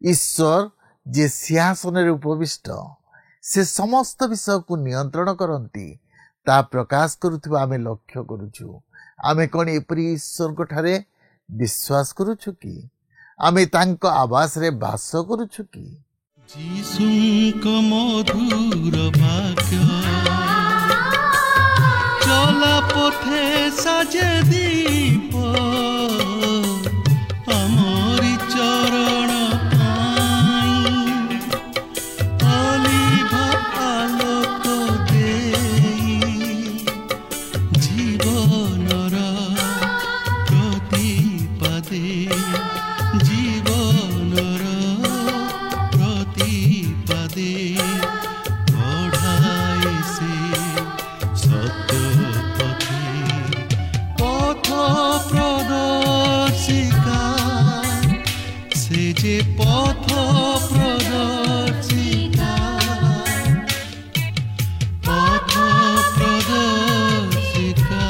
ईश्वर जे सिंहासन रे उपविष्ट से समस्त विषय को नियंत्रण करती ता प्रकाश करुवा आमे लक्ष्य करुछु। आमे कौन एपरी ईश्वर को ठारे विश्वास करुछु कि आमे तांको आवास रे बास करुछु कि जीसुंको मधुर वाक्य चला पथे साजे दीप आमरी चरण अलिभा आलोक देई जीवनर प्रतिपदे जीवनर प्रतिपदे पढ़ाई से सत्य पथ प्रदर्शिका से जे पथ प्रदर्शिका पथ प्रदर्शिका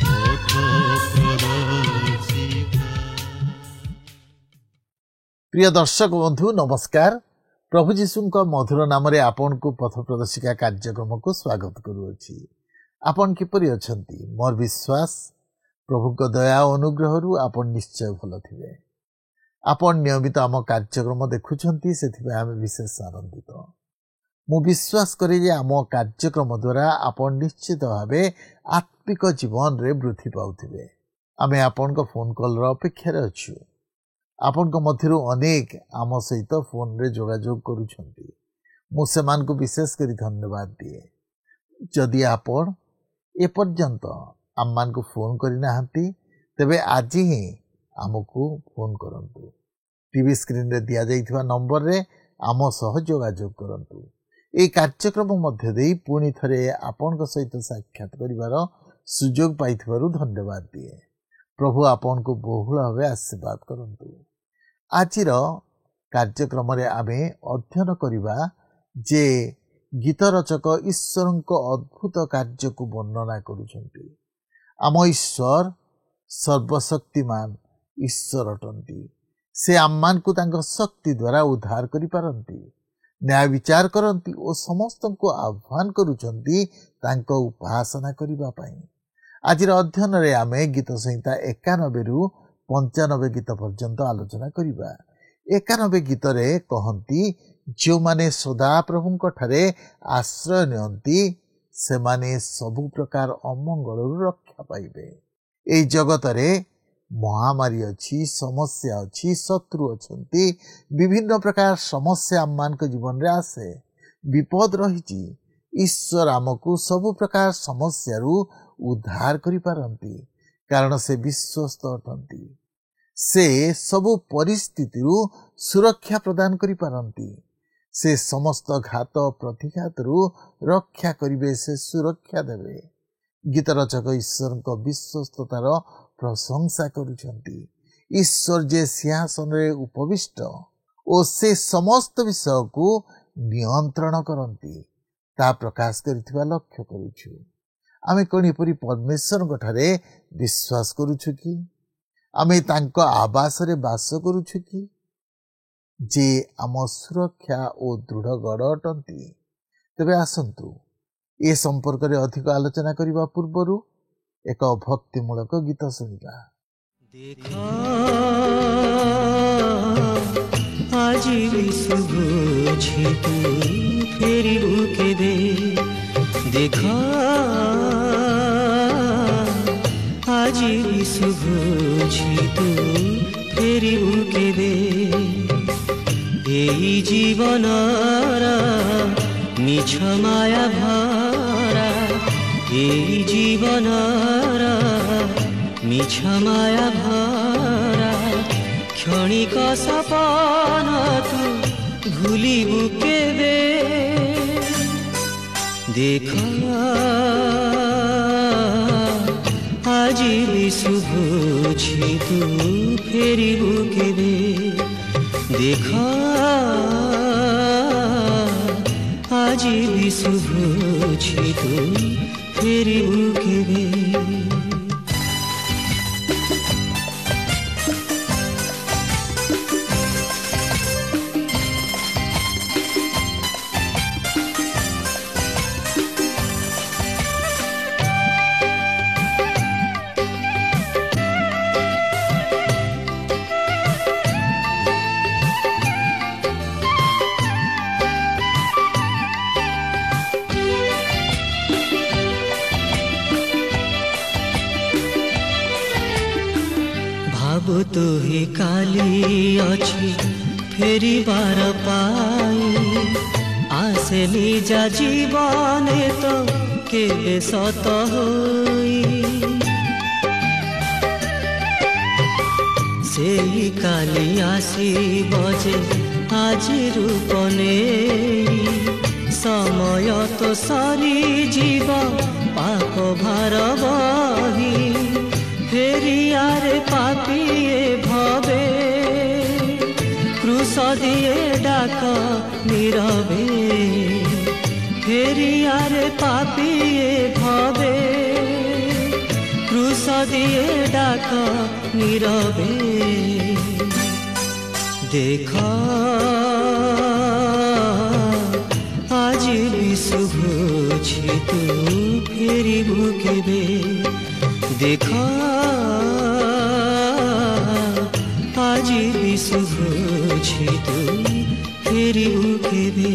पथ प्रदर्शिका। प्रिय दर्शक बंधु नमस्कार। प्रभु जीशुଙ୍କ मधुर नाम रे आपन को पथ प्रदर्शिका कार्यक्रम को स्वागत करूछि। आपन किपरि अछंती? मोर विश्वास प्रभु को दया अनुग्रह रु आपन निश्चय भल थिबे। आपन नियमित आम कार्यक्रम देखुछंती सेथिबे आमे विशेष आनंदित। मु विश्वास करे जे आम कार्यक्रम द्वारा आपन निश्चित भावे आत्मिक जीवन रे वृद्धि पाउथिबे। आमे आपन को फोन कॉल रो अपेक्षा रे अछु। आपन को मध्यरु अनेक आम सहित फोन रे जोगाजोग करूछंती। मु सेमान को विशेष करी धन्यवाद दिए। जदि आपन ए पर्यंत आम्मान को फोन करी नाहंती तेबे आज ही आमको फोन करंतु। टीवी स्क्रीन रे दिया जाइथिबा नंबर रे आम सह जोगाजोग करंतु। ए कार्यक्रम मध्य देई पुनी थरे आपन को सहित साक्षात करिवार सुजोग पाइथिबारु धन्यवाद दिए। प्रभु आपन को बहुल भावे आशीर्वाद करंतु। आजिर कार्यक्रम रे आमे अध्ययन करिबा जे गीत रचक ईश्वरଙ୍କ अद्भुत कार्य को वर्णना करुछंती। आम ईश्वर सर्वशक्तिमान ईश्वर अटंती। से आम्मान को तांको शक्ति द्वारा उद्धार करि पारंती, न्याय विचार करंती और समस्त को आह्वान करुछंती तांको उपासना करिबा पई। आजिर अध्ययन रे आमे गीत संहिता 91 रु 95 गीत पर्यंत आलोचना करिबा। 91 गीत रे कहंती जो माने सदा प्रभु को ठारे आश्रय नियंती से माने सबु प्रकार अमंगल रक्षा पाइबे। ए जगत रे महामारी अच्छी, समस्या अच्छी, शत्रु अछंती, विभिन्न प्रकार समस्या आम्मान को जीवन रे आसे, विपद रही। ईश्वर आमको सबु प्रकार समस्या रु उद्धार करि पारंती कारण से विश्वस्त अटंती। से सबु परिस्थिति रु सुरक्षा प्रदान करि पारंती। से समस्त घात प्रतिघात रु रक्षा करिवे, से सुरक्षा देवे। गीत रचक ईश्वर को विश्वस्ततार प्रशंसा करुछंती। ईश्वर जे सिंहासन रे उपविष्ट और से समस्त विषय को नियंत्रण करंती ता प्रकाश करिथिबा लक्ष्य करूछु। आमे कोनी परि परमेश्वर गठारे विश्वास करूछु कि आमे तांको आवास रे बास करूछु कि जे आम सुरक्षा और दृढ़ गढ़ अटंती। तेबे आसंतु ए संपर्क रे अधिक आलोचना करिबा पूर्वरु एक भक्तिमूलक गीत सुनिबा। देखा आज शुभ तू फेरी बुके दे। देखा आज शुभ तू फेरी बुके दे। এই জীবনর মিছ মায়া ভরা, এই জীবনর মিছ মায়া ভরা, ক্ষণিক সপন তু ভুলিবু কেবে। দেখ আজি শুভ তু ফেরিবু কেবে। देखा आज भी शुभ तू फेरी के। 「तु ही काली अछि फेरिबार पाई आसे निजा जीवन तो केबे सत होई से काली आसी बजे आज रूप नेई समय तो सरी जीव पाप भार बही फेरियारे पापिए भवे क्रूस दिए डाक नीरवे फेरियारे पापिए भवे क्रूस दिए डाक नीरवे देख आज भी शुभुछि तू फेरिबु केबे देखा आज भी शुभुछि तू फेरिबु केबे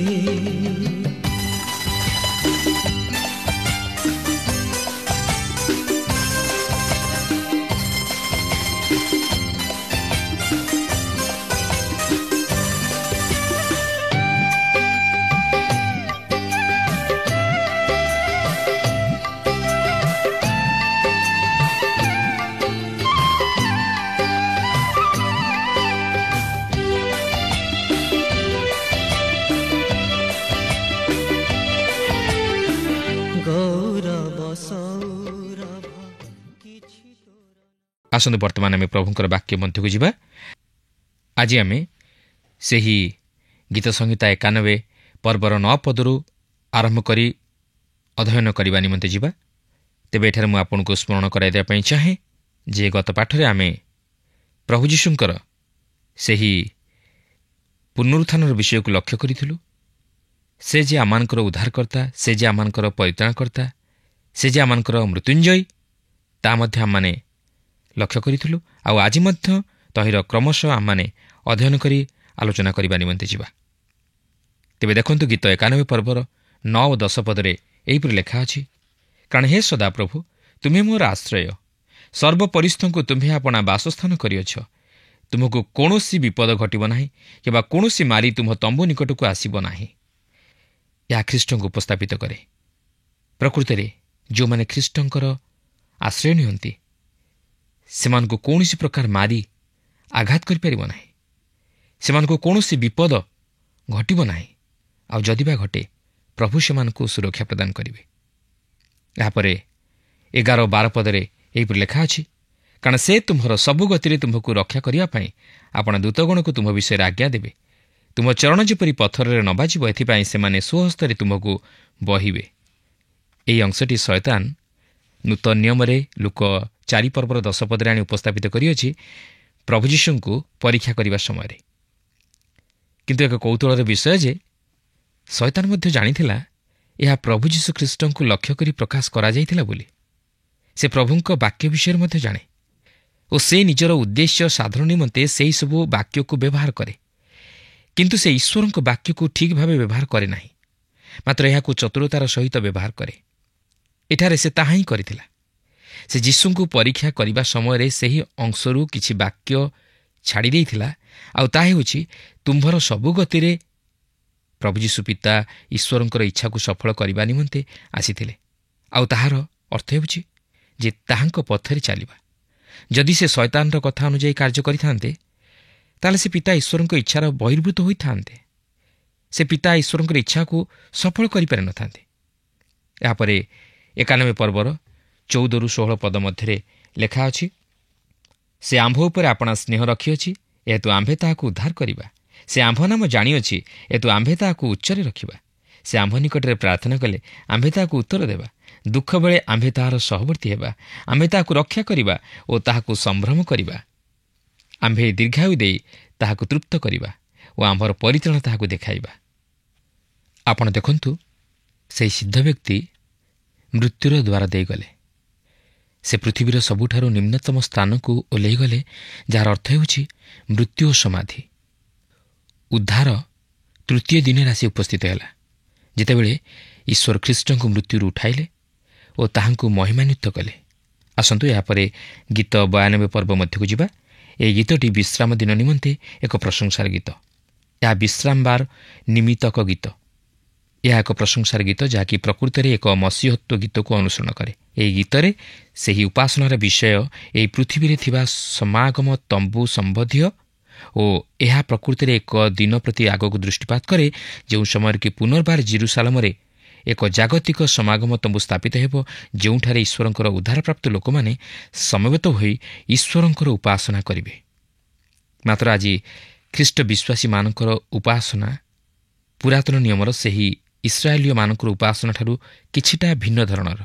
आसନ୍ତୁ ବର୍ତ୍ତମାନ ଆମେ ପ୍ରଭୁଙ୍କର ବାକ୍ୟ ମଧ୍ୟକୁ ଯିବା। ଆଜି ଆମେ ସେହି ଗୀତ ସଂହିତା 91 ପର୍ବର 9 ପଦରୁ ଆରମ୍ଭ କରି ଅଧ୍ୟୟନ କରିବା ନିମନ୍ତେ ଯିବା। ତେବେ ଏଠାରେ ମୁଁ ଆପଣଙ୍କୁ ସ୍ମରଣ କରାଇ ଦେବା ପାଇଁ ଚାହେଁ ଯେ ଗତ ପାଠରେ ଆମେ ପ୍ରଭୁ ଯୀଶୁଙ୍କର ସେହି ପୁନରୁତ୍ଥାନର ବିଷୟକୁ ଲକ୍ଷ୍ୟ କରିଥିଲୁ। ସେ ଯେ ଆମମାନଙ୍କର ଉଦ୍ଧାରକର୍ତ୍ତା, ସେ ଯେ ଆମମାନଙ୍କର ପରିତ୍ରାଣକର୍ତ୍ତା, ସେ ଯେ ଆମମାନଙ୍କର ମୃତ୍ୟୁଞ୍ଜୟ, ତାହା ମଧ୍ୟ ଆମମାନେ ଲକ୍ଷ୍ୟ କରିଥିଲୁ। ଆଉ ଆଜି ମଧ୍ୟ ତହିଁର କ୍ରମଶଃ ଆମମାନେ ଅଧ୍ୟୟନ କରି ଆଲୋଚନା କରିବା ନିମନ୍ତେ ଯିବା। ତେବେ ଦେଖନ୍ତୁ ଗୀତ 91 ପର୍ବର 9 ଓ 10 ପଦରେ ଏହିପରି ଲେଖା ଅଛି, କାରଣ ହେ ସଦାପ୍ରଭୁ ତୁମେ ମୋର ଆଶ୍ରୟ, ସର୍ବପରିସ୍ଥଙ୍କୁ ତୁମ୍ଭେ ଆପଣା ବାସସ୍ଥାନ କରିଅଛ। ତୁମକୁ କୌଣସି ବିପଦ ଘଟିବ ନାହିଁ କିମ୍ବା କୌଣସି ମାରି ତୁମ୍ଭ ତମ୍ବୁ ନିକଟକୁ ଆସିବ ନାହିଁ। ଏହା ଖ୍ରୀଷ୍ଟଙ୍କୁ ଉପସ୍ଥାପିତ କରେ। ପ୍ରକୃତରେ ଯେଉଁମାନେ ଖ୍ରୀଷ୍ଟଙ୍କର ଆଶ୍ରୟ ନିଅନ୍ତି ସେମାନଙ୍କୁ କୌଣସି ପ୍ରକାର ମାରି ଆଘାତ କରିପାରିବ ନାହିଁ। ସେମାନଙ୍କୁ କୌଣସି ବିପଦ ଘଟିବ ନାହିଁ। ଆଉ ଯଦି ବା ଘଟେ ପ୍ରଭୁ ସେମାନଙ୍କୁ ସୁରକ୍ଷା ପ୍ରଦାନ କରିବେ। ଏହାପରେ 11-12 ପଦରେ ଏହିପରି ଲେଖା ଅଛି, କାରଣ ସେ ତୁମ୍ଭର ସବୁ ଗତିରେ ତୁମ୍ଭକୁ ରକ୍ଷା କରିବା ପାଇଁ ଆପଣ ଦୂତଗଣକୁ ତୁମ୍ଭ ବିଷୟରେ ଆଜ୍ଞା ଦେବେ। ତୁମ୍ଭ ଚରଣ ଯେପରି ପଥରରେ ନ ବାଜିବ ଏଥିପାଇଁ ସେମାନେ ସ୍ୱହସ୍ତରେ ତୁମ୍ଭକୁ ବହିବେ। ଏହି ଅଂଶଟି ଶୟତାନ ନୂତନ ନିୟମରେ ଲୁକ 4 ପର୍ବର 10 ପଦରେ ଆଣି ଉପସ୍ଥାପିତ କରିଅଛି ପ୍ରଭୁ ଯୀଶୁଙ୍କୁ ପରୀକ୍ଷା କରିବା ସମୟରେ। କିନ୍ତୁ ଏକ କୌତୁହଳର ବିଷୟ ଯେ ଶୟତାନ ମଧ୍ୟ ଜାଣିଥିଲା ଏହା ପ୍ରଭୁ ଯୀଶୁ ଖ୍ରୀଷ୍ଟଙ୍କୁ ଲକ୍ଷ୍ୟ କରି ପ୍ରକାଶ କରାଯାଇଥିଲା ବୋଲି। ସେ ପ୍ରଭୁଙ୍କ ବାକ୍ୟ ବିଷୟରେ ମଧ୍ୟ ଜାଣେ ଓ ସେ ନିଜର ଉଦ୍ଦେଶ୍ୟ ସାଧନ ନିମନ୍ତେ ସେହିସବୁ ବାକ୍ୟକୁ ବ୍ୟବହାର କରେ। କିନ୍ତୁ ସେ ଈଶ୍ୱରଙ୍କ ବାକ୍ୟକୁ ଠିକ୍ ଭାବେ ବ୍ୟବହାର କରେ ନାହିଁ, ମାତ୍ର ଏହାକୁ ଚତୁରତାର ସହିତ ବ୍ୟବହାର କରେ। ଏଠାରେ ସେ ତାହା ହିଁ କରିଥିଲା। ସେ ଯୀଶୁଙ୍କୁ ପରୀକ୍ଷା କରିବା ସମୟରେ ସେହି ଅଂଶରୁ କିଛି ବାକ୍ୟ ଛାଡ଼ି ଦେଇଥିଲା, ଆଉ ତାହା ହେଉଛି ତୁମ୍ଭର ସବୁ ଗତିରେ ପ୍ରଭୁ ଯୀଶୁ ପିତା ଈଶ୍ୱରଙ୍କର ଇଚ୍ଛାକୁ ସଫଳ କରିବା ନିମନ୍ତେ ଆସିଥିଲେ। ଆଉ ତାହାର ଅର୍ଥ ହେଉଛି ଯେ ତାହାଙ୍କ ପଥରେ ଚାଲିବା। ଯଦି ସେ ଶୟତାନର କଥା ଅନୁଯାୟୀ କାର୍ଯ୍ୟ କରିଥାନ୍ତେ ତାହେଲେ ସେ ପିତା ଈଶ୍ୱରଙ୍କ ଇଚ୍ଛାର ବହିର୍ଭୂତ ହୋଇଥାନ୍ତେ। ସେ ପିତା ଈଶ୍ୱରଙ୍କର ଇଚ୍ଛାକୁ ସଫଳ କରିପାରିନଥାନ୍ତେ। ଏହାପରେ 91 ପର୍ବର 14-16 ପଦ ମଧ୍ୟରେ ଲେଖା ଅଛି, ସେ ଆମ୍ଭ ଉପରେ ଆପଣା ସ୍ନେହ ରଖିଅଛି, ଏହେତୁ ଆମ୍ଭେ ତାହାକୁ ଉଦ୍ଧାର କରିବା। ସେ ଆମ୍ଭ ନାମ ଜାଣିଅଛି, ଏହେତୁ ଆମ୍ଭେ ତାହାକୁ ଉଚ୍ଚରେ ରଖିବା। ସେ ଆମ୍ଭ ନିକଟରେ ପ୍ରାର୍ଥନା କଲେ ଆମ୍ଭେ ତାହାକୁ ଉତ୍ତର ଦେବା। ଦୁଃଖ ବେଳେ ଆମ୍ଭେ ତାହାର ସହବର୍ତ୍ତୀ ହେବା। ଆମ୍ଭେ ତାହାକୁ ରକ୍ଷା କରିବା ଓ ତାହାକୁ ସମ୍ଭ୍ରମ କରିବା। ଆମ୍ଭେ ଦୀର୍ଘାୟୁ ଦେଇ ତାହାକୁ ତୃପ୍ତ କରିବା ଓ ଆମ୍ଭର ପରିତ୍ରାଣ ତାହାକୁ ଦେଖାଇବା। ଆପଣ ଦେଖନ୍ତୁ, ସେହି ସିଦ୍ଧ ବ୍ୟକ୍ତି ମୃତ୍ୟୁର ଦ୍ୱାର ଦେଇଗଲେ। ସେ ପୃଥିବୀର ସବୁଠାରୁ ନିମ୍ନତମ ସ୍ଥାନକୁ ଓହ୍ଲାଇଗଲେ, ଯାହାର ଅର୍ଥ ହେଉଛି ମୃତ୍ୟୁ ଓ ସମାଧି। ଉଦ୍ଧାର ତୃତୀୟ ଦିନରେ ଆସି ଉପସ୍ଥିତ ହେଲା, ଯେତେବେଳେ ଈଶ୍ୱର ଖ୍ରୀଷ୍ଟଙ୍କୁ ମୃତ୍ୟୁରୁ ଉଠାଇଲେ ଓ ତାହାଙ୍କୁ ମହିମାନ୍ୱିତ କଲେ। ଆସନ୍ତୁ ଏହାପରେ ଗୀତ 92 ପର୍ବ ମଧ୍ୟକୁ ଯିବା। ଏହି ଗୀତଟି ବିଶ୍ରାମ ଦିନ ନିମନ୍ତେ ଏକ ପ୍ରଶଂସାର ଗୀତ। ଏହା ବିଶ୍ରାମବାର ନିମିତ୍ତକ ଗୀତ। ଏହା ଏକ ପ୍ରଶଂସାର ଗୀତ, ଯାହାକି ପ୍ରକୃତରେ ଏକ ମସୀହତ୍ୱ ଗୀତକୁ ଅନୁସରଣ କରେ। ଏହି ଗୀତରେ ସେହି ଉପାସନାର ବିଷୟ ଏହି ପୃଥିବୀରେ ଥିବା ସମାଗମ ତମ୍ବୁ ସମ୍ବନ୍ଧୀୟ ଓ ଏହା ପ୍ରକୃତିରେ ଏକ ଦିନ ପ୍ରତି ଆଗକୁ ଦୃଷ୍ଟିପାତ କରେ, ଯେଉଁ ସମୟରେ କି ପୁନର୍ବାର ଜେରୁସାଲେମରେ ଏକ ଜାଗତିକ ସମାଗମ ତମ୍ବୁ ସ୍ଥାପିତ ହେବ, ଯେଉଁଠାରେ ଈଶ୍ୱରଙ୍କର ଉଦ୍ଧାରପ୍ରାପ୍ତ ଲୋକମାନେ ସମବେତ ହୋଇ ଈଶ୍ୱରଙ୍କର ଉପାସନା କରିବେ। ମାତ୍ର ଆଜି ଖ୍ରୀଷ୍ଟ ବିଶ୍ୱାସୀମାନଙ୍କର ଉପାସନା ପୁରାତନ ନିୟମର ସେହି ଇସ୍ରାଏଲୀୟମାନଙ୍କର ଉପାସନାଠାରୁ କିଛିଟା ଭିନ୍ନ ଧରଣର।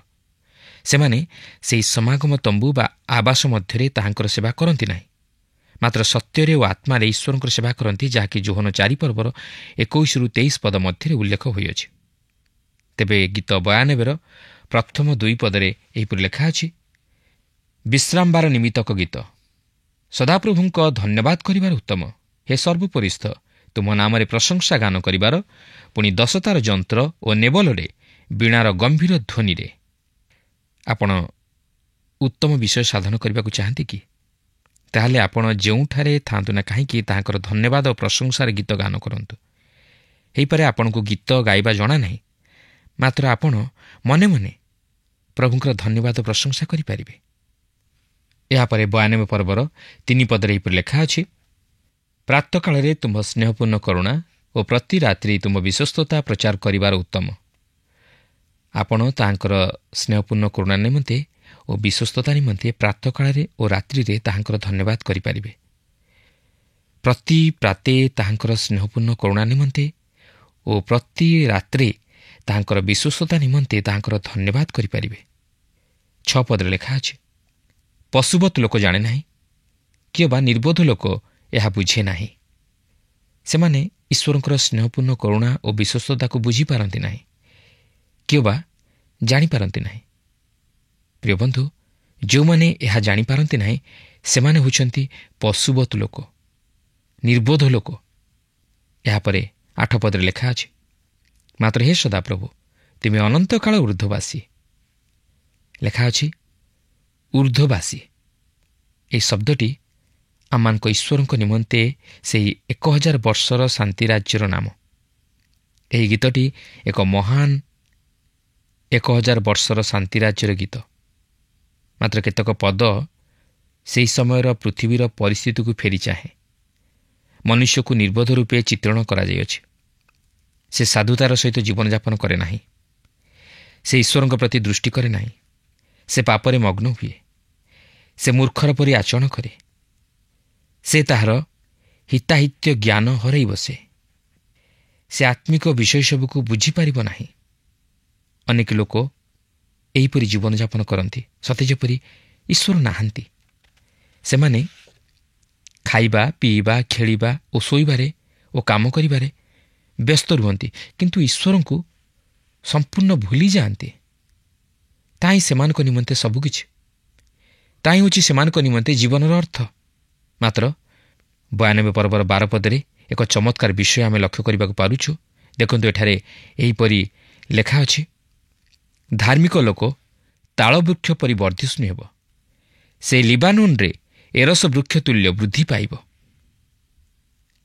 ସେମାନେ ସେହି ସମାଗମ ତମ୍ବୁ ବା ଆବାସ ମଧ୍ୟରେ ତାହାଙ୍କର ସେବା କରନ୍ତି ନାହିଁ, ମାତ୍ର ସତ୍ୟରେ ଓ ଆତ୍ମାରେ ଈଶ୍ୱରଙ୍କର ସେବା କରନ୍ତି, ଯାହାକି ଯୋହନ 4 ପର୍ବର 21-23 ପଦ ମଧ୍ୟରେ ଉଲ୍ଲେଖ ହୋଇଅଛି। ତେବେ ଗୀତ 92ର ପ୍ରଥମ 2 ପଦରେ ଏହିପରି ଲେଖା ଅଛି, ବିଶ୍ରାମବାର ନିମିତ୍ତକ ଗୀତ। ସଦାପ୍ରଭୁଙ୍କ ଧନ୍ୟବାଦ କରିବାର ଉତ୍ତମ। ହେ ସର୍ବପରିସ୍ଥ, ତୁମ ନାମରେ ପ୍ରଶଂସା ଗାନ କରିବାର, ପୁଣି 10 ତାର ଯନ୍ତ୍ର ଓ ନେବଲରେ ବୀଣାର ଗମ୍ଭୀର ଧ୍ୱନିରେ। ଆପଣ ଉତ୍ତମ ବିଷୟ ସାଧନ କରିବାକୁ ଚାହାନ୍ତି କି? ତାହେଲେ ଆପଣ ଯେଉଁଠାରେ ଥାଆନ୍ତୁ ନା କାହିଁକି ତାହାଙ୍କର ଧନ୍ୟବାଦ ଓ ପ୍ରଶଂସାର ଗୀତ ଗାନ କରନ୍ତୁ। ହୋଇପାରେ ଆପଣଙ୍କୁ ଗୀତ ଗାଇବା ଜଣା ନାହିଁ, ମାତ୍ର ଆପଣ ମନେ ମନେ ପ୍ରଭୁଙ୍କର ଧନ୍ୟବାଦ ଓ ପ୍ରଶଂସା କରିପାରିବେ। ଏହାପରେ 92 ପର୍ବର 3 ପଦରେ ଏହିପରି ଲେଖା ଅଛି, ପ୍ରାତଃକାଳରେ ତୁମ୍ଭ ସ୍ନେହପୂର୍ଣ୍ଣ କରୁଣା ଓ ପ୍ରତି ରାତ୍ରି ତୁମ ବିଶ୍ୱସ୍ତତା ପ୍ରଚାର କରିବାର ଉତ୍ତମ। ଆପଣ ତାହାଙ୍କର ସ୍ନେହପୂର୍ଣ୍ଣ କରୁଣା ନିମନ୍ତେ ଓ ବିଶ୍ୱସ୍ତତା ନିମନ୍ତେ ପ୍ରାତଃକାଳରେ ଓ ରାତ୍ରିରେ ତାହାଙ୍କର ଧନ୍ୟବାଦ କରିପାରିବେ। ପ୍ରତି ପ୍ରାତେ ତାହାଙ୍କର ସ୍ନେହପୂର୍ଣ୍ଣ କରୁଣା ନିମନ୍ତେ ଓ ପ୍ରତି ରାତ୍ରେ ତାହାଙ୍କର ବିଶ୍ୱସ୍ତତା ନିମନ୍ତେ ତାହାଙ୍କର ଧନ୍ୟବାଦ କରିପାରିବେ। 6 ପଦରେ ଲେଖା ଅଛି, ପଶୁବତ୍ ଲୋକ ଜାଣେ ନାହିଁ, କିଏ ବା ନିର୍ବୋଧ ଲୋକ ଏହା ବୁଝେ ନାହିଁ। ସେମାନେ ଈଶ୍ୱରଙ୍କର ସ୍ନେହପୂର୍ଣ୍ଣ କରୁଣା ଓ ବିଶ୍ୱସ୍ତତାକୁ ବୁଝିପାରନ୍ତି ନାହିଁ, କିଏ ବା ଜାଣିପାରନ୍ତି ନାହିଁ। ପ୍ରିୟ ବନ୍ଧୁ, ଯେଉଁମାନେ ଏହା ଜାଣିପାରନ୍ତି ନାହିଁ, ସେମାନେ ହେଉଛନ୍ତି ପଶୁବତ୍ ଲୋକ, ନିର୍ବୋଧ ଲୋକ। ଏହାପରେ 8 ପଦରେ ଲେଖା ଅଛି, ମାତ୍ର ହେ ସଦାପ୍ରଭୁ, ତୁମେ ଅନନ୍ତକାଳ ଊର୍ଦ୍ଧ୍ୱବାସୀ। ଲେଖା ଅଛି ଊର୍ଦ୍ଧ୍ୱବାସୀ। ଏହି ଶବ୍ଦଟି ଆମମାନଙ୍କ ଈଶ୍ୱରଙ୍କ ନିମନ୍ତେ ସେହି 1000 ବର୍ଷର ଶାନ୍ତି ରାଜ୍ୟର ନାମ। ଏହି ଗୀତଟି ଏକ ମହାନ 1000 ବର୍ଷର ଶାନ୍ତି ରାଜ୍ୟର ଗୀତ। ମାତ୍ର କେତେକ ପଦ ସେହି ସମୟର ପୃଥିବୀର ପରିସ୍ଥିତିକୁ ଫେରି ଚାହେଁ। ମନୁଷ୍ୟକୁ ନିର୍ବୋଧ ରୂପେ ଚିତ୍ରଣ କରାଯାଇଅଛି। ସେ ସାଧୁତାର ସହିତ ଜୀବନଯାପନ କରେ ନାହିଁ, ସେ ଈଶ୍ୱରଙ୍କ ପ୍ରତି ଦୃଷ୍ଟି କରେ ନାହିଁ, ସେ ପାପରେ ମଗ୍ନ ହୁଏ, ସେ ମୂର୍ଖର ପରି ଆଚରଣ କରେ, ସେ ତାହାର ହିତାହିତ୍ୟ ଜ୍ଞାନ ହରାଇ ବସେ, ସେ ଆତ୍ମିକ ବିଷୟ ସବୁକୁ ବୁଝିପାରିବ ନାହିଁ। ଅନେକ ଲୋକ ଏହିପରି ଜୀବନଯାପନ କରନ୍ତି, ସତେ ଯେପରି ଈଶ୍ୱର ନାହାନ୍ତି। ସେମାନେ ଖାଇବା, ପିଇବା, ଖେଳିବା ଓ ଶୋଇବାରେ ଓ କାମ କରିବାରେ ବ୍ୟସ୍ତ ରୁହନ୍ତି, କିନ୍ତୁ ଈଶ୍ୱରଙ୍କୁ ସମ୍ପୂର୍ଣ୍ଣ ଭୁଲି ଯାଆନ୍ତି। ତାହା ହିଁ ସେମାନଙ୍କ ନିମନ୍ତେ ସବୁକିଛି। ତାହା ହିଁ ହେଉଛି ସେମାନଙ୍କ ନିମନ୍ତେ ଜୀବନର ଅର୍ଥ। ମାତ୍ର 92 ପର୍ବର 12 ପଦରେ ଏକ ଚମତ୍କାର ବିଷୟ ଆମେ ଲକ୍ଷ୍ୟ କରିବାକୁ ପାରୁଛୁ। ଦେଖନ୍ତୁ, ଏଠାରେ ଏହିପରି ଲେଖା ଅଛି, ଧାର୍ମିକ ଲୋକ ତାଳବୃକ୍ଷ ପରି ବର୍ଦ୍ଧିଷ୍ଣୁ ହେବ, ସେ ଲିବାନୋନରେ ଏରସ ବୃକ୍ଷ ତୁଲ୍ୟ ବୃଦ୍ଧି ପାଇବ।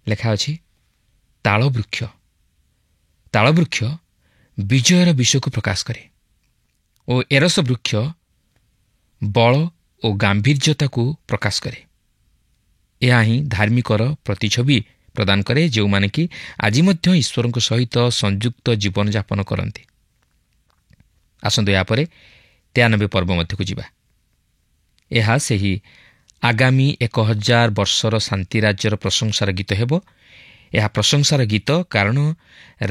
ଲେଖା ଅଛି ତାଳବୃକ୍ଷ। ତାଳବୃକ୍ଷ ବିଜୟର ବିଷୟକୁ ପ୍ରକାଶ କରେ ଓ ଏରସ ବୃକ୍ଷ ବଳ ଓ ଗାମ୍ଭୀର୍ଯ୍ୟତାକୁ ପ୍ରକାଶ କରେ। ଏହା ହିଁ ଧାର୍ମିକର ପ୍ରତିଛବି ପ୍ରଦାନ କରେ, ଯେଉଁମାନେ କି ଆଜି ମଧ୍ୟ ଈଶ୍ୱରଙ୍କ ସହିତ ସଂଯୁକ୍ତ ଜୀବନଯାପନ କରନ୍ତି। ଆସନ୍ତୁ ଏହାପରେ 93 ପର୍ବ ମଧ୍ୟକୁ ଯିବା। ଏହା ସେହି ଆଗାମୀ 1000 ବର୍ଷର ଶାନ୍ତି ରାଜ୍ୟର ପ୍ରଶଂସାର ଗୀତ ହେବ। ଏହା ପ୍ରଶଂସାର ଗୀତ, କାରଣ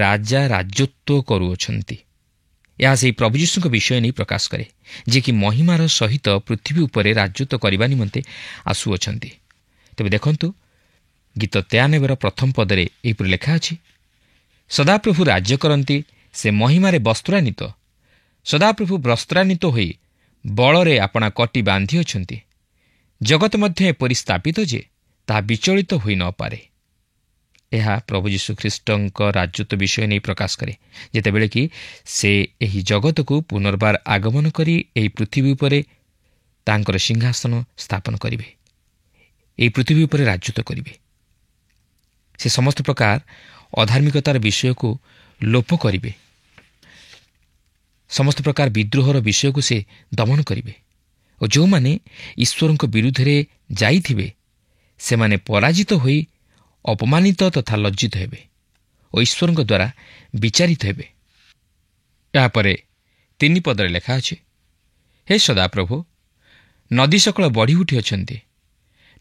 ରାଜା ରାଜତ୍ୱ କରୁଅଛନ୍ତି। ଏହା ସେହି ପ୍ରଭୁ ଯୀଶୁଙ୍କ ବିଷୟ ନେଇ ପ୍ରକାଶ କରେ, ଯିଏକି ମହିମାର ସହିତ ପୃଥିବୀ ଉପରେ ରାଜତ୍ୱ କରିବା ନିମନ୍ତେ ଆସୁଅଛନ୍ତି। ତେବେ ଦେଖନ୍ତୁ, ଗୀତ 93 ପ୍ରଥମ ପଦରେ ଏହିପରି ଲେଖା ଅଛି, ସଦାପ୍ରଭୁ ରାଜ୍ୟ କରନ୍ତି, ସେ ମହିମାରେ ବସ୍ତ୍ରାନ୍ୱିତ। ସଦାପ୍ରଭୁ ବସ୍ତ୍ରାନ୍ୱିତ ହୋଇ ବଳରେ ଆପଣା କଟି ବାନ୍ଧିଅଛନ୍ତି। ଜଗତ ମଧ୍ୟ ଏପରି ସ୍ଥାପିତ ଯେ ତାହା ବିଚଳିତ ହୋଇ ନପାରେ। ଏହା ପ୍ରଭୁ ଯୀଶୁଖ୍ରୀଷ୍ଟଙ୍କ ରାଜତ୍ୱ ବିଷୟ ନେଇ ପ୍ରକାଶ କରେ, ଯେତେବେଳେ କି ସେ ଏହି ଜଗତକୁ ପୁନର୍ବାର ଆଗମନ କରି ଏହି ପୃଥିବୀ ଉପରେ ତାଙ୍କର ସିଂହାସନ ସ୍ଥାପନ କରିବେ, ଏହି ପୃଥିବୀ ଉପରେ ରାଜତ୍ୱ କରିବେ। ସେ ସମସ୍ତ ପ୍ରକାର ଅଧାର୍ମିକତାର ବିଷୟକୁ ଲୋପ କରିବେ, ସମସ୍ତ ପ୍ରକାର ବିଦ୍ରୋହର ବିଷୟକୁ ସେ ଦମନ କରିବେ ଓ ଯେଉଁମାନେ ଈଶ୍ୱରଙ୍କ ବିରୁଦ୍ଧରେ ଯାଇଥିବେ ସେମାନେ ପରାଜିତ ହୋଇ ଅପମାନିତ ତଥା ଲଜ୍ଜିତ ହେବେ ଓ ଈଶ୍ୱରଙ୍କ ଦ୍ୱାରା ବିଚାରିତ ହେବେ। ଏହାପରେ 3 ପଦରେ ଲେଖା ଅଛି, ହେ ସଦାପ୍ରଭୁ, ନଦୀ ସକଳ ବଢ଼ି ଉଠିଅଛନ୍ତି,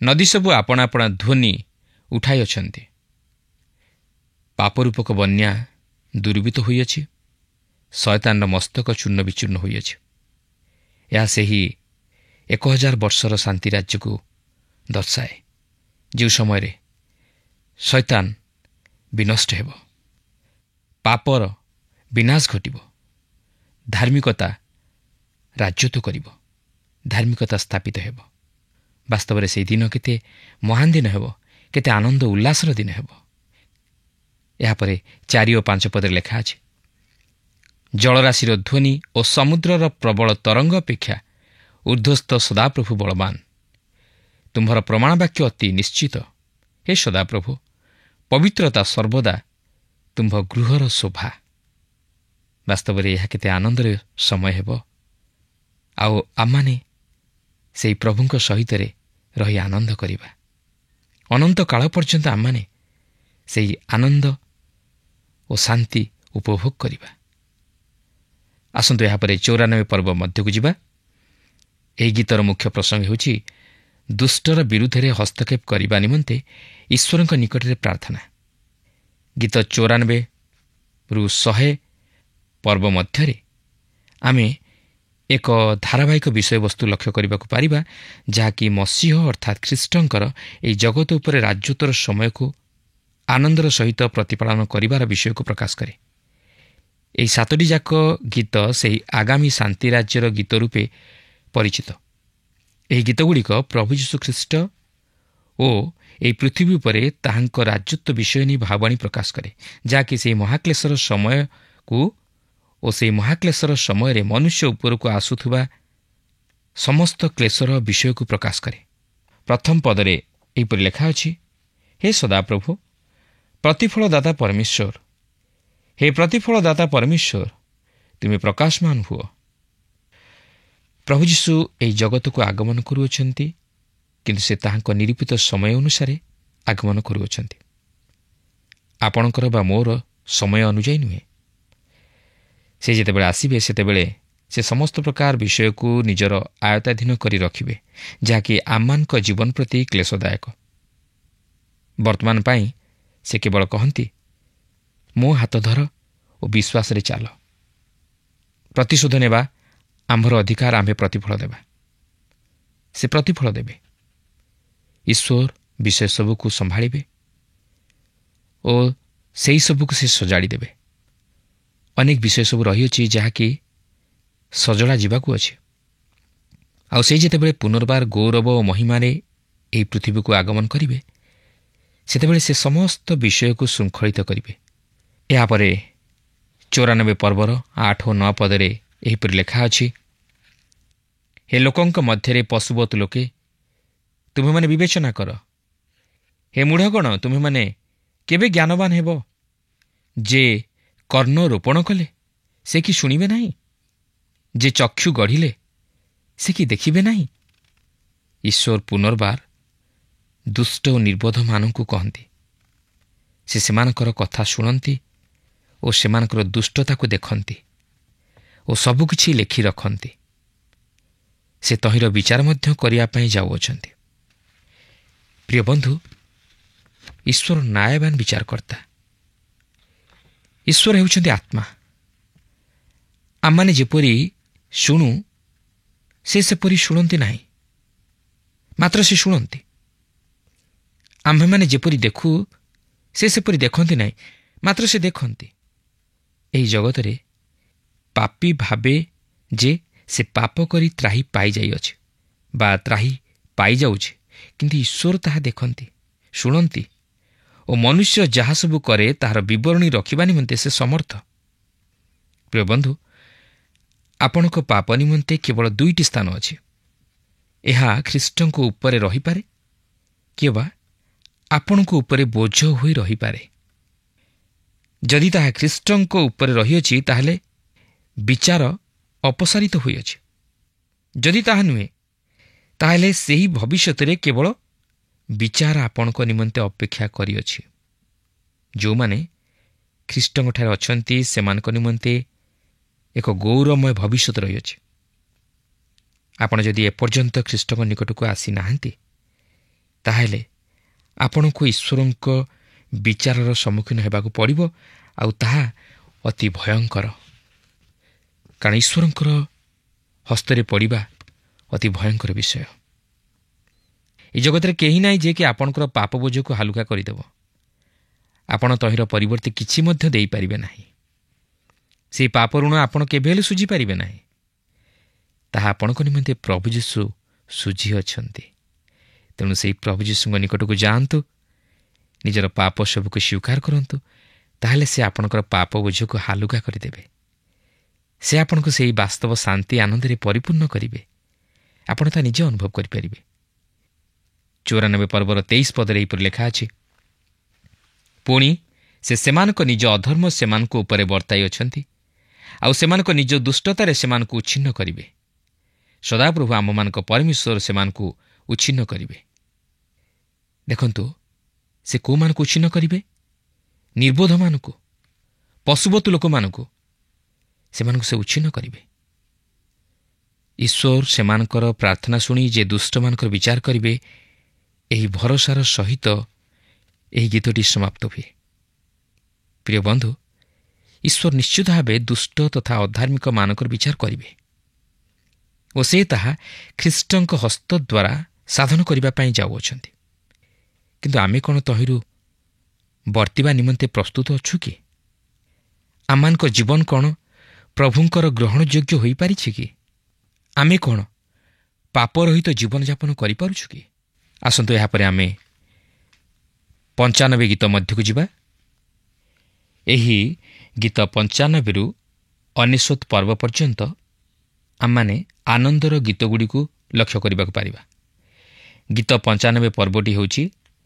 ନଦୀ ସବୁ ଆପଣା ଆପଣା ଧ୍ୱନି ଉଠାଇଅଛନ୍ତି। ପାପରୂପକ ବନ୍ୟା ଦୂରୀଭୂତ ହୋଇଅଛି, ଶୟତାନର ମସ୍ତକ ଚୂର୍ଣ୍ଣ ବିଚୂର୍ଣ୍ଣ ହୋଇଅଛି। ଏହା ସେହି 1000 ବର୍ଷର ଶାନ୍ତି ରାଜ୍ୟକୁ ଦର୍ଶାଏ, ଯେଉଁ ସମୟରେ ଶୟତାନ ବିନଷ୍ଟ ହେବ, ପାପର ବିନାଶ ଘଟିବ, ଧାର୍ମିକତା ରାଜତ୍ୱ କରିବ, ଧାର୍ମିକତା ସ୍ଥାପିତ ହେବ। ବାସ୍ତବରେ ସେହି ଦିନ କେତେ ମହାନ ଦିନ ହେବ, କେତେ ଆନନ୍ଦ ଉଲ୍ଲାସର ଦିନ ହେବ। ଏହାପରେ 4 ଓ 5 ପଦରେ ଲେଖା ଅଛି, ଜଳରାଶିର ଧ୍ୱନି ଓ ସମୁଦ୍ରର ପ୍ରବଳ ତରଙ୍ଗ ଅପେକ୍ଷା ଊର୍ଦ୍ଧ୍ୱସ୍ଥ ସଦାପ୍ରଭୁ ବଳବାନ। ତୁମ୍ଭର ପ୍ରମାଣ ବାକ୍ୟ ଅତି ନିଶ୍ଚିତ। ହେ ସଦାପ୍ରଭୁ, ପବିତ୍ରତା ସର୍ବଦା ତୁମ୍ଭ ଗୃହର ଶୋଭା। ବାସ୍ତବରେ ଏହା କେତେ ଆନନ୍ଦର ସମୟ ହେବ, ଆଉ ଆମମାନେ ସେହି ପ୍ରଭୁଙ୍କ ସହିତରେ ରହି ଆନନ୍ଦ କରିବା। ଅନନ୍ତ କାଳ ପର୍ଯ୍ୟନ୍ତ ଆମମାନେ ସେହି ଆନନ୍ଦ ଓ ଶାନ୍ତି ଉପଭୋଗ କରିବା। ଆସନ୍ତୁ ଏହାପରେ 94 ପର୍ବ ମଧ୍ୟକୁ ଯିବା। ଏହି ଗୀତର ମୁଖ୍ୟ ପ୍ରସଙ୍ଗ ହେଉଛି ଦୁଷ୍ଟର ବିରୁଦ୍ଧରେ ହସ୍ତକ୍ଷେପ କରିବା ନିମନ୍ତେ ଈଶ୍ୱରଙ୍କ ନିକଟରେ ପ୍ରାର୍ଥନା। ଗୀତ 94ରୁ 100 ପର୍ବ ମଧ୍ୟରେ ଆମେ ଏକ ଧାରାବାହିକ ବିଷୟବସ୍ତୁ ଲକ୍ଷ୍ୟ କରିବାକୁ ପାରିବା, ଯାହାକି ମସିହ ଅର୍ଥାତ୍ ଖ୍ରୀଷ୍ଟଙ୍କର ଏହି ଜଗତ ଉପରେ ରାଜତ୍ୱର ସମୟକୁ ଆନନ୍ଦର ସହିତ ପ୍ରତିପାଳନ କରିବାର ବିଷୟକୁ ପ୍ରକାଶ କରେ। ଏହି 7ଟି ଯାକ ଗୀତ ସେହି ଆଗାମୀ ଶାନ୍ତି ରାଜ୍ୟର ଗୀତ ରୂପେ ପରିଚିତ। ଏହି ଗୀତଗୁଡ଼ିକ ପ୍ରଭୁ ଯୀଶୁଖ୍ରୀଷ୍ଟ ଓ ଏହି ପୃଥିବୀ ଉପରେ ତାହାଙ୍କ ରାଜତ୍ୱ ବିଷୟ ନେଇ ଭାବବାଣୀ ପ୍ରକାଶ କରେ, ଯାହାକି ସେହି ମହାକ୍ଲେଶର ସମୟକୁ ଓ ସେହି ମହାକ୍ଲେଶର ସମୟରେ ମନୁଷ୍ୟ ଉପରକୁ ଆସୁଥିବା ସମସ୍ତ କ୍ଲେଶର ବିଷୟକୁ ପ୍ରକାଶ କରେ। ପ୍ରଥମ ପଦରେ ଏହିପରି ଲେଖା ଅଛି, ହେ ସଦାପ୍ରଭୁ, ପ୍ରତିଫଳଦାତା ପରମେଶ୍ୱର, ହେ ପ୍ରତିଫଳଦାତା ପରମେଶ୍ୱର, ତୁମେ ପ୍ରକାଶମାନ ହୁଅ। ପ୍ରଭୁ ଯୀଶୁ ଏହି ଜଗତକୁ ଆଗମନ କରୁଅଛନ୍ତି, କିନ୍ତୁ ସେ ତାହାଙ୍କ ନିରୂପିତ ସମୟ ଅନୁସାରେ ଆଗମନ କରୁଅଛନ୍ତି। ଆପଣଙ୍କର ବା ମୋର ସମୟ ଅନୁଯାୟୀ ନୁହେଁ। ସେ ଯେତେବେଳେ ଆସିବେ ସେତେବେଳେ ସେ ସମସ୍ତ ପ୍ରକାର ବିଷୟକୁ ନିଜର ଆୟତ୍ତାଧୀନ କରି ରଖିବେ, ଯାହାକି ଆମମାନଙ୍କ ଜୀବନ ପ୍ରତି କ୍ଲେଶଦାୟକ। ବର୍ତ୍ତମାନ ପାଇଁ ସେ କେବଳ କହନ୍ତି, ମୋ ହାତ ଧର ଓ ବିଶ୍ୱାସରେ ଚାଲ। ପ୍ରତିଶୋଧ ନେବା ଆମ୍ଭର ଅଧିକାର, ଆମ୍ଭେ ପ୍ରତିଫଳ ଦେବା। ସେ ପ୍ରତିଫଳ ଦେବେ। ଈଶ୍ୱର ବିଷୟ ସବୁକୁ ସମ୍ଭାଳିବେ ଓ ସେହି ସବୁକୁ ସେ ସଜାଡ଼ି ଦେବେ। ଅନେକ ବିଷୟ ସବୁ ରହିଅଛି ଯାହାକି ସଜଡ଼ା ଯିବାକୁ ଅଛି। ଆଉ ସେ ଯେତେବେଳେ ପୁନର୍ବାର ଗୌରବ ଓ ମହିମାରେ ଏହି ପୃଥିବୀକୁ ଆଗମନ କରିବେ, ସେତେବେଳେ ସେ ସମସ୍ତ ବିଷୟକୁ ଶୃଙ୍ଖଳିତ କରିବେ। ଏହାପରେ 94 ପର୍ବର 8 ଓ 9 ପଦରେ ଏହିପରି ଲେଖା ଅଛି, ହେ ଲୋକଙ୍କ ମଧ୍ୟରେ ପଶୁବତ ଲୋକେ, ତୁମେମାନେ ବିବେଚନା କର। ହେ ମୂଢ଼ଗଣ, ତୁମେମାନେ କେବେ ଜ୍ଞାନବାନ ହେବ? ଯେ କର୍ଣ୍ଣ ରୋପଣ କଲେ ସେ କି ଶୁଣିବେ ନାହିଁ? ଯେ ଚକ୍ଷୁ ଗଢ଼ିଲେ ସେ କି ଦେଖିବେ ନାହିଁ? ଈଶ୍ୱର ପୁନର୍ବାର ଦୁଷ୍ଟ ଓ ନିର୍ବୋଧମାନଙ୍କୁ କହନ୍ତି। ସେ ସେମାନଙ୍କର କଥା ଶୁଣନ୍ତି ଓ ସେମାନଙ୍କର ଦୁଷ୍ଟତାକୁ ଦେଖନ୍ତି ଓ ସବୁକିଛି ଲେଖି ରଖନ୍ତି। ସେ ତହିଁର ବିଚାର ମଧ୍ୟ କରିବା ପାଇଁ ଯାଉଅଛନ୍ତି। ପ୍ରିୟ ବନ୍ଧୁ, ଈଶ୍ୱର ନ୍ୟାୟବାନ ବିଚାରକର୍ତ୍ତା। ଈଶ୍ୱର ହେଉଛନ୍ତି ଆତ୍ମା। ଆମମାନେ ଯେପରି ଶୁଣୁ ସେ ସେପରି ଶୁଣନ୍ତି ନାହିଁ, ମାତ୍ର ସେ ଶୁଣନ୍ତି। ଆମ୍ଭେମାନେ ଯେପରି ଦେଖୁ ସେ ସେପରି ଦେଖନ୍ତି ନାହିଁ, ମାତ୍ର ସେ ଦେଖନ୍ତି। ଏହି ଜଗତରେ ପାପୀ ଭାବେ ଯେ ସେ ପାପ କରି ତ୍ରାହି ପାଇଯାଇଅଛି ବା ତ୍ରାହି ପାଇଯାଉଛି, କିନ୍ତୁ ଈଶ୍ୱର ତାହା ଦେଖନ୍ତି, ଶୁଣନ୍ତି ଓ ମନୁଷ୍ୟ ଯାହା ସବୁ କରେ ତାହାର ବିବରଣୀ ରଖିବା ନିମନ୍ତେ ସେ ସମର୍ଥ। ପ୍ରିୟ ବନ୍ଧୁ, ଆପଣଙ୍କ ପାପ ନିମନ୍ତେ କେବଳ 2ଟି ସ୍ଥାନ ଅଛି। ଏହା ଖ୍ରୀଷ୍ଟଙ୍କ ଉପରେ ରହିପାରେ କିମ୍ବା ଆପଣଙ୍କ ଉପରେ ବୋଝ ହୋଇ ରହିପାରେ। ଯଦି ତାହା ଖ୍ରୀଷ୍ଟଙ୍କ ଉପରେ ରହିଅଛି ତାହେଲେ ବିଚାର ଅପସାରିତ ହୋଇଅଛି। ଯଦି ତାହା ନୁହେଁ ତାହେଲେ ସେହି ଭବିଷ୍ୟତରେ କେବଳ ବିଚାର ଆପଣଙ୍କ ନିମନ୍ତେ ଅପେକ୍ଷା କରିଅଛି। ଯେଉଁମାନେ ଖ୍ରୀଷ୍ଟଙ୍କଠାରେ ଅଛନ୍ତି ସେମାନଙ୍କ ନିମନ୍ତେ ଏକ ଗୌରବମୟ ଭବିଷ୍ୟତ ରହିଅଛି। ଆପଣ ଯଦି ଏପର୍ଯ୍ୟନ୍ତ ଖ୍ରୀଷ୍ଟଙ୍କ ନିକଟକୁ ଆସିନାହାନ୍ତି ତାହେଲେ ଆପଣଙ୍କୁ ଈଶ୍ୱରଙ୍କ ବିଚାରର ସମ୍ମୁଖୀନ ହେବାକୁ ପଡ଼ିବ, ଆଉ ତାହା ଅତି ଭୟଙ୍କର। କାରଣ ଈଶ୍ୱରଙ୍କର ହସ୍ତରେ ପଡ଼ିବା ଅତି ଭୟଙ୍କର ବିଷୟ। ଏ ଜଗତରେ କେହି ନାହିଁ ଯେ କି ଆପଣଙ୍କର ପାପ ବୋଝକୁ ହାଲୁକା କରିଦେବ। ଆପଣ ତହିଁର ପରିବର୍ତ୍ତେ କିଛି ମଧ୍ୟ ଦେଇପାରିବେ ନାହିଁ। ସେହି ପାପ ଋଣ ଆପଣ କେବେ ହେଲେ ଶୁଝିପାରିବେ ନାହିଁ। ତାହା ଆପଣଙ୍କ ନିମନ୍ତେ ପ୍ରଭୁ ଯୀଶୁ ଶୁଝିଅଛନ୍ତି। ତେଣୁ ସେହି ପ୍ରଭୁ ଯୀଶୁଙ୍କ ନିକଟକୁ ଯାଆନ୍ତୁ, ନିଜର ପାପ ସବୁକୁ ସ୍ୱୀକାର କରନ୍ତୁ, ତାହେଲେ ସେ ଆପଣଙ୍କର ପାପ ବୋଝକୁ ହାଲୁକା କରିଦେବେ। ସେ ଆପଣଙ୍କୁ ସେହି ବାସ୍ତବ ଶାନ୍ତି ଆନନ୍ଦରେ ପରିପୂର୍ଣ୍ଣ କରିବେ। ଆପଣ ତା ନିଜେ ଅନୁଭବ କରିପାରିବେ। 94 ପର୍ବର 23 ପଦରେ ଏହିପରି ଲେଖା ଅଛି, ପୁଣି ସେ ସେମାନଙ୍କ ନିଜ ଅଧର୍ମ ସେମାନଙ୍କ ଉପରେ ବର୍ତ୍ତାଇଅଛନ୍ତି, ଆଉ ସେମାନଙ୍କ ନିଜ ଦୁଷ୍ଟତାରେ ସେମାନଙ୍କୁ ଉଚ୍ଛିନ୍ନ କରିବେ। ସଦାପ୍ରଭୁ ଆମମାନଙ୍କ ପରମେଶ୍ୱର ସେମାନଙ୍କୁ ଉଚ୍ଛିନ୍ନ କରିବେ। ଦେଖନ୍ତୁ, ସେ କେଉଁମାନଙ୍କୁ ଉଚ୍ଛିନ୍ନ କରିବେ? ନିର୍ବୋଧମାନଙ୍କୁ, ପଶୁବତୁ ଲୋକମାନଙ୍କୁ ସେମାନଙ୍କୁ ସେ ଉଚ୍ଛିନ୍ନ କରିବେ। ଈଶ୍ୱର ସେମାନଙ୍କର ପ୍ରାର୍ଥନା ଶୁଣି ଯେ ଦୁଷ୍ଟମାନଙ୍କର ବିଚାର କରିବେ, ଏହି ଭରସାର ସହିତ ଏହି ଗୀତଟି ସମାପ୍ତ ହୁଏ। ପ୍ରିୟ ବନ୍ଧୁ, ଈଶ୍ୱର ନିଶ୍ଚିତ ଭାବେ ଦୁଷ୍ଟ ତଥା ଅଧାର୍ମିକମାନଙ୍କର ବିଚାର କରିବେ ଓ ସେ ତାହା ଖ୍ରୀଷ୍ଟଙ୍କ ହସ୍ତ ଦ୍ୱାରା ସାଧନ କରିବା ପାଇଁ ଯାଉଅଛନ୍ତି। କିନ୍ତୁ ଆମେ କ'ଣ ତହିଁରୁ ବର୍ତ୍ତିବା ନିମନ୍ତେ ପ୍ରସ୍ତୁତ ଅଛୁ କି? ଆମମାନଙ୍କ ଜୀବନ କ'ଣ ପ୍ରଭୁଙ୍କର ଗ୍ରହଣଯୋଗ୍ୟ ହୋଇପାରିଛି କି? ଆମେ କ'ଣ ପାପରହିତ ଜୀବନଯାପନ କରିପାରୁଛୁ କି? ଆସନ୍ତୁ ଏହାପରେ ଆମେ 95 ଗୀତ ମଧ୍ୟକୁ ଯିବା। ଏହି ଗୀତ 95ରୁ 99 ପର୍ବ ପର୍ଯ୍ୟନ୍ତ ଆମମାନେ ଆନନ୍ଦର ଗୀତଗୁଡ଼ିକୁ ଲକ୍ଷ୍ୟ କରିବାକୁ ପାରିବା। ଗୀତ 95 ପର୍ବଟି ହେଉଛି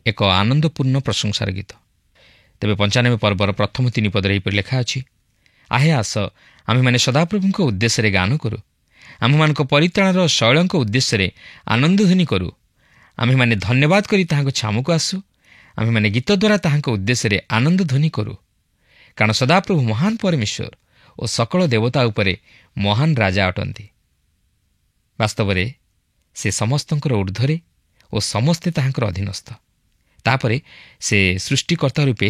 ଏକ ଆନନ୍ଦପୂର୍ଣ୍ଣ ପ୍ରଶଂସାର ଗୀତ। ତେବେ 95 ପର୍ବର ପ୍ରଥମ 3 ପଦରେ ଏହିପରି ଲେଖା ଅଛି, ଆହେ ଆସ ଆମେମାନେ ସଦାପ୍ରଭୁଙ୍କ ଉଦ୍ଦେଶ୍ୟରେ ଗାନ କରୁ, ଆମମାନଙ୍କ ପରିତ୍ରାଣର ଶୈଳଙ୍କ ଉଦ୍ଦେଶ୍ୟରେ ଆନନ୍ଦଧ୍ୱନି କରୁ। ଆମେମାନେ ଧନ୍ୟବାଦ କରି ତାହାଙ୍କ ଛାମୁକୁ ଆସୁ, ଆମେମାନେ ଗୀତ ଦ୍ୱାରା ତାହାଙ୍କ ଉଦ୍ଦେଶ୍ୟରେ ଆନନ୍ଦଧ୍ୱନି କରୁ। କାରଣ ସଦାପ୍ରଭୁ ମହାନ ପରମେଶ୍ୱର ଓ ସକଳ ଦେବତା ଉପରେ ମହାନ ରାଜା ଅଟନ୍ତି। ବାସ୍ତବରେ ସେ ସମସ୍ତଙ୍କର ଊର୍ଦ୍ଧ୍ୱରେ ଓ ସମସ୍ତେ ତାହାଙ୍କର ଅଧୀନସ୍ଥ। ତାପରେ ସେ ସୃଷ୍ଟିକର୍ତ୍ତା ରୂପେ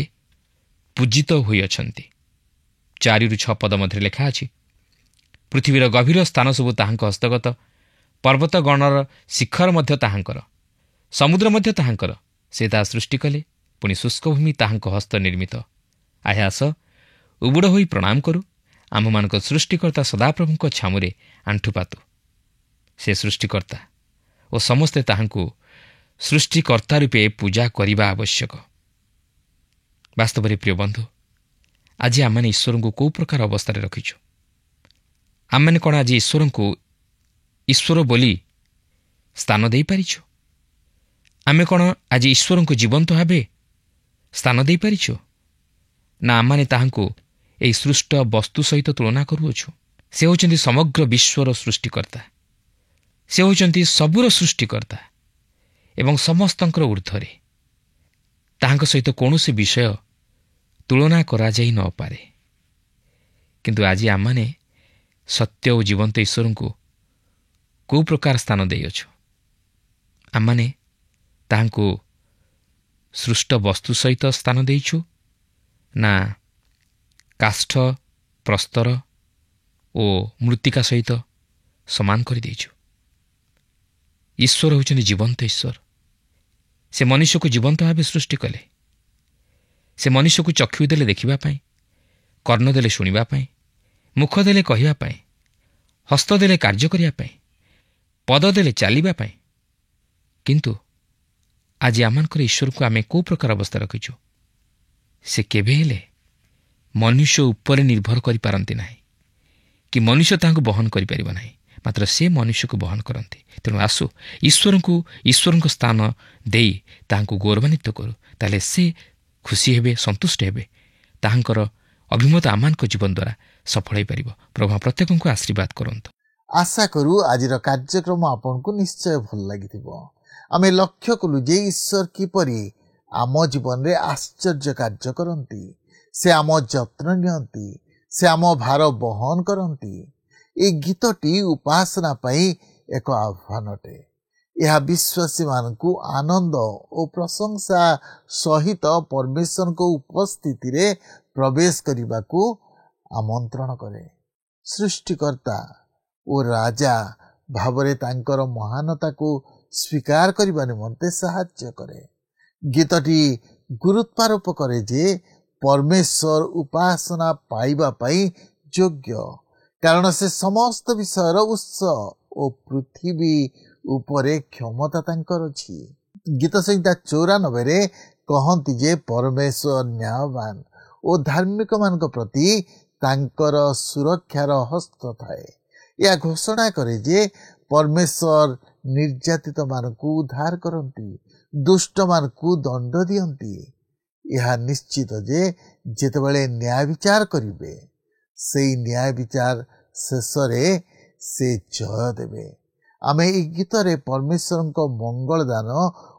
ପୂଜିତ ହୋଇଅଛନ୍ତି। 4-6 ପଦ ମଧ୍ୟରେ ଲେଖା ଅଛି, ପୃଥିବୀର ଗଭୀର ସ୍ଥାନ ସବୁ ତାହାଙ୍କ ହସ୍ତଗତ, ପର୍ବତଗଣର ଶିଖର ମଧ୍ୟ ତାହାଙ୍କର, ସମୁଦ୍ର ମଧ୍ୟ ତାହାଙ୍କର। ସେ ତାହା ସୃଷ୍ଟି କଲେ, ପୁଣି ଶୁଷ୍କଭୂମି ତାହାଙ୍କ ହସ୍ତ ନିର୍ମିତ। ଆହେ ଆସ ଉବୁଡ଼ ହୋଇ ପ୍ରଣାମ କରୁ, ଆମ୍ଭମାନଙ୍କ ସୃଷ୍ଟିକର୍ତ୍ତା ସଦାପ୍ରଭୁଙ୍କ ଛାମୁରେ ଆଣ୍ଠୁପାତୁ। ସେ ସୃଷ୍ଟିକର୍ତ୍ତା ଓ ସମସ୍ତେ ତାହାଙ୍କୁ ସୃଷ୍ଟିକର୍ତ୍ତା ରୂପେ ପୂଜା କରିବା ଆବଶ୍ୟକ। ବାସ୍ତବରେ ପ୍ରିୟ ବନ୍ଧୁ, ଆଜି ଆମମାନେ ଈଶ୍ୱରଙ୍କୁ କେଉଁ ପ୍ରକାର ଅବସ୍ଥାରେ ରଖିଛୁ? ଆମମାନେ କ'ଣ ଆଜି ଈଶ୍ୱରଙ୍କୁ ଈଶ୍ୱର ବୋଲି ସ୍ଥାନ ଦେଇପାରିଛୁ? ଆମେ କ'ଣ ଆଜି ଈଶ୍ୱରଙ୍କୁ ଜୀବନ୍ତ ଭାବେ ସ୍ଥାନ ଦେଇପାରିଛୁ? ନା ଆମମାନେ ତାହାଙ୍କୁ ଏହି ସୃଷ୍ଟ ବସ୍ତୁ ସହିତ ତୁଳନା କରୁଅଛୁ? ସେ ହେଉଛନ୍ତି ସମଗ୍ର ବିଶ୍ୱର ସୃଷ୍ଟିକର୍ତ୍ତା। ସେ ହେଉଛନ୍ତି ସବୁର ସୃଷ୍ଟିକର୍ତ୍ତା ଏବଂ ସମସ୍ତଙ୍କର ଊର୍ଦ୍ଧ୍ୱରେ। ତାହାଙ୍କ ସହିତ କୌଣସି ବିଷୟ ତୁଳନା କରାଯାଇ ନପାରେ। କିନ୍ତୁ ଆଜି ଆମମାନେ ସତ୍ୟ ଓ ଜୀବନ୍ତ ଈଶ୍ୱରଙ୍କୁ କେଉଁ ପ୍ରକାର ସ୍ଥାନ ଦେଇଅଛୁ? ଆମମାନେ ତାହାଙ୍କୁ ସୃଷ୍ଟ ବସ୍ତୁ ସହିତ ସ୍ଥାନ ଦେଇଛୁ, ନା କାଷ୍ଠ, ପ୍ରସ୍ତର ଓ ମୃତ୍ତିକା ସହିତ ସମାନ କରିଦେଇଛୁ? ଈଶ୍ୱର ହେଉଛନ୍ତି ଜୀବନ୍ତ ଈଶ୍ୱର। ସେ ମନୁଷ୍ୟକୁ ଜୀବନ୍ତ ଭାବେ ସୃଷ୍ଟି କଲେ। ସେ ମନୁଷ୍ୟକୁ ଚକ୍ଷୁ ଦେଲେ ଦେଖିବା ପାଇଁ, କର୍ଣ୍ଣ ଦେଲେ ଶୁଣିବା ପାଇଁ, ମୁଖ ଦେଲେ କହିବା ପାଇଁ, ହସ୍ତ ଦେଲେ କାର୍ଯ୍ୟ କରିବା ପାଇଁ, ପଦ ଦେଲେ ଚାଲିବା ପାଇଁ। କିନ୍ତୁ ଆଜି ଆମମାନଙ୍କର ଈଶ୍ୱରକୁ ଆମେ କେଉଁ ପ୍ରକାର ଅବସ୍ଥା ରଖିଛୁ? ସେ କେବେ ହେଲେ ମନୁଷ୍ୟ ଉପରେ ନିର୍ଭର କରିପାରନ୍ତି ନାହିଁ କି ମନୁଷ୍ୟ ତାହାଙ୍କୁ ବହନ କରିପାରିବ ନାହିଁ, ମାତ୍ର ସେ ମନୁଷ୍ୟକୁ ବହନ କରନ୍ତି। ତେଣୁ ଆସୁ ଈଶ୍ୱରଙ୍କ ସ୍ଥାନ ଦେଇ ତାହାଙ୍କୁ ଗୌରବାନ୍ୱିତ କରୁ, ତାହେଲେ ସେ ଖୁସି ହେବେ, ସନ୍ତୁଷ୍ଟ ହେବେ। ତାହାଙ୍କର ଅଭିମତ ଆମମାନଙ୍କ ଜୀବନ ଦ୍ୱାରା ସଫଳ ହୋଇପାରିବ। ପ୍ରଭୁ ପ୍ରତ୍ୟେକଙ୍କୁ ଆଶୀର୍ବାଦ କରନ୍ତୁ। ଆଶା କରୁ ଆଜିର କାର୍ଯ୍ୟକ୍ରମ ଆପଣଙ୍କୁ ନିଶ୍ଚୟ ଭଲ ଲାଗିଥିବ। ଆମେ ଲକ୍ଷ୍ୟ କଲୁ ଯେ ଈଶ୍ୱର କିପରି ଆମ ଜୀବନରେ ଆଶ୍ଚର୍ଯ୍ୟ କାର୍ଯ୍ୟ କରନ୍ତି। ସେ ଆମ ଯତ୍ନ ନିଅନ୍ତି, ସେ ଆମ ଭାର ବହନ କରନ୍ତି। ଏହି ଗୀତଟି ଉପାସନା ପାଇଁ ଏକ ଆହ୍ୱାନ ଅଟେ। ଏହା ବିଶ୍ୱାସୀମାନଙ୍କୁ ଆନନ୍ଦ ଓ ପ୍ରଶଂସା ସହିତ ପରମେଶ୍ୱରଙ୍କ ଉପସ୍ଥିତିରେ ପ୍ରବେଶ କରିବାକୁ ଆମନ୍ତ୍ରଣ କରେ। ସୃଷ୍ଟିକର୍ତ୍ତା ଓ ରାଜା ଭାବରେ ତାଙ୍କର ମହାନତାକୁ ସ୍ୱୀକାର କରିବା ନିମନ୍ତେ ସାହାଯ୍ୟ କରେ। ଗୀତଟି ଗୁରୁତ୍ୱାରୋପ କରେ ଯେ ପରମେଶ୍ୱର ଉପାସନା ପାଇବା ପାଇଁ ଯୋଗ୍ୟ, କାରଣ ସେ ସମସ୍ତ ବିଷୟର ଉତ୍ସ ଓ ପୃଥିବୀ ଉପରେ କ୍ଷମତା ତାଙ୍କର ଅଛି। ଗୀତ ସଂହିତା 94 କହନ୍ତି ଯେ ପରମେଶ୍ୱର ନ୍ୟାୟବାନ ଓ ଧାର୍ମିକମାନଙ୍କ ପ୍ରତି ତାଙ୍କର ସୁରକ୍ଷାର ହସ୍ତ ଥାଏ। ଏହା ଘୋଷଣା କରେ ଯେ ପରମେଶ୍ୱର ନିର୍ଯାତିତମାନଙ୍କୁ ଉଦ୍ଧାର କରନ୍ତି, ଦୁଷ୍ଟମାନଙ୍କୁ ଦଣ୍ଡ ଦିଅନ୍ତି। ଏହା ନିଶ୍ଚିତ ଯେ ଯେତେବେଳେ ନ୍ୟାୟ ବିଚାର କରିବେ, ସେଇ ନ୍ୟାୟ ବିଚାର ଶେଷରେ ସେ ଜୟ ଦେବେ। ଆମେ ଏହି ଗୀତରେ ପରମେଶ୍ୱରଙ୍କ ମଙ୍ଗଳଦାନ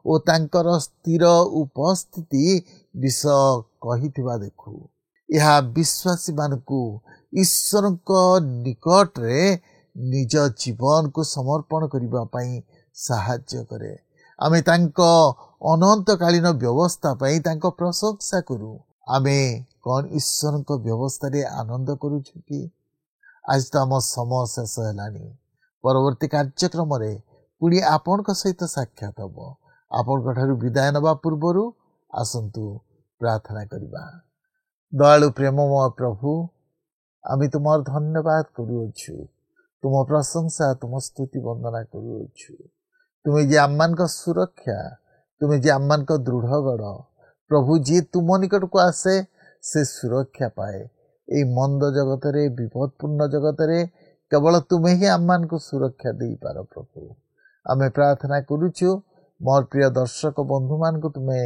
ଓ ତାଙ୍କର ସ୍ଥିର ଉପସ୍ଥିତି ବିଷୟ କହିଥିବା ଦେଖୁ। ଏହା ବିଶ୍ୱାସୀମାନଙ୍କୁ ଈଶ୍ୱରଙ୍କ ନିକଟରେ ନିଜ ଜୀବନକୁ ସମର୍ପଣ କରିବା ପାଇଁ ସାହାଯ୍ୟ କରେ। ଆମେ ତାଙ୍କ ଅନନ୍ତକାଳୀନ ବ୍ୟବସ୍ଥା ପାଇଁ ତାଙ୍କ ପ୍ରଶଂସା କରୁ। ଆମେ କ'ଣ ଈଶ୍ୱରଙ୍କ ବ୍ୟବସ୍ଥାରେ ଆନନ୍ଦ କରୁଛୁ କି? ଆଜି ତ ଆମ ସମୟ ଶେଷ ହେଲାଣି। ପରବର୍ତ୍ତୀ କାର୍ଯ୍ୟକ୍ରମରେ ପୁଣି ଆପଣଙ୍କ ସହିତ ସାକ୍ଷାତ ହେବ। ଆପଣଙ୍କ ଠାରୁ ବିଦାୟ ନେବା ପୂର୍ବରୁ ଆସନ୍ତୁ ପ୍ରାର୍ଥନା କରିବା। ଦୟାଳୁ ପ୍ରେମମୟ ପ୍ରଭୁ, ଆମେ ତୁମର ଧନ୍ୟବାଦ କରୁଅଛୁ, ତୁମ ପ୍ରଶଂସା, ତୁମ ସ୍ତୁତି ବନ୍ଦନା କରୁଅଛୁ। ତୁମେ ଯେ ଆମମାନଙ୍କ ସୁରକ୍ଷା, ତୁମେ ଯେ ଆମମାନଙ୍କ ଦୃଢ଼ ଗଡ଼। ପ୍ରଭୁ, ଯିଏ ତୁମ ନିକଟକୁ ଆସେ ସେ ସୁରକ୍ଷା ପାଏ। ଏହି ମନ୍ଦ ଜଗତରେ, ବିପଦପୂର୍ଣ୍ଣ ଜଗତରେ କେବଳ ତୁମେ ହିଁ ଆମମାନଙ୍କୁ ସୁରକ୍ଷା ଦେଇପାର। ପ୍ରଭୁ, ଆମେ ପ୍ରାର୍ଥନା କରୁଛୁ, ମୋର ପ୍ରିୟ ଦର୍ଶକ ବନ୍ଧୁମାନଙ୍କୁ ତୁମେ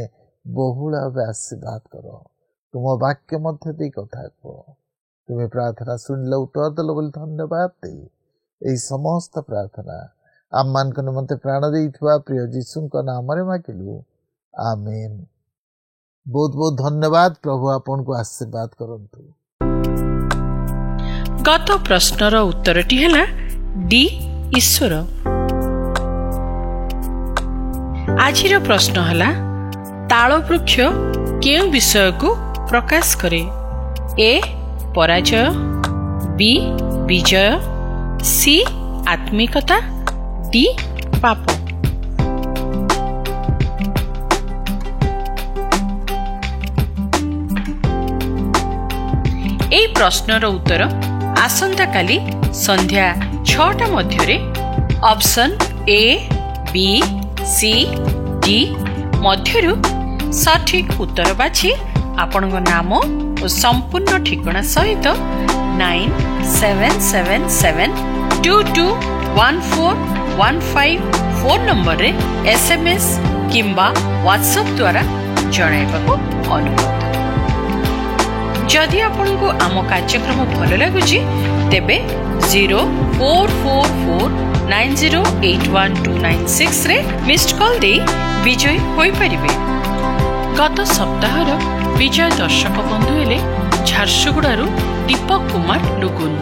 ବହୁଳ ଭାବେ ଆଶୀର୍ବାଦ କର। ତୁମ ବାକ୍ୟ ମଧ୍ୟ ଦେଇ କଥା କୁହ। ତୁମେ ପ୍ରାର୍ଥନା ଶୁଣିଲ, ଉତ୍ତର ଦେଲ ବୋଲି ଧନ୍ୟବାଦ ଦେଇ ଏହି ସମସ୍ତ ପ୍ରାର୍ଥନା ଆମମାନଙ୍କ ନିମନ୍ତେ ପ୍ରାଣ ଦେଇଥିବା ପ୍ରିୟ ଯୀଶୁଙ୍କ ନାମରେ ମାଗିଲୁ, ଆମେନ୍। ବହୁତ ବହୁତ ଧନ୍ୟବାଦ। ପ୍ରଭୁ ଆପଣଙ୍କୁ ଆଶୀର୍ବାଦ କରନ୍ତୁ। ଗତ ପ୍ରଶ୍ନର ଉତ୍ତରଟି ହେଲା ଡି ଈଶ୍ୱର। ଆଜିର ପ୍ରଶ୍ନ ହେଲା ତାଳ ବୃକ୍ଷ କେଉଁ ବିଷୟକୁ ପ୍ରକାଶ କରେ? ଏ ପରାଜୟ, ବି ବିଜୟ, ସି ଆତ୍ମିକତା, ଡି ପାପ। এই প্রশ্নর উত্তর আসন্তাকালি সন্ধ্যা 6টা মধ্যে option A, B, C, D মধ্যরু সঠিক উত্তর বাছি আপনার নাম ও সম্পূর্ণ ঠিকনা সহিত 9777221415 ফোন নম্বরে SMS কিংবা WhatsApp দ্বারা জଣାଇବାକୁ অনুরোধ। जदि आपको आम कार्यक्रम भल लगुच तेबे 0444908126 रे मिस्ड कॉल दे विजयी होई परिबे। गत सप्ताहर विजय दर्शक बंधु हेले झारसुगुड़ारू दीपक कुमार लुगुन।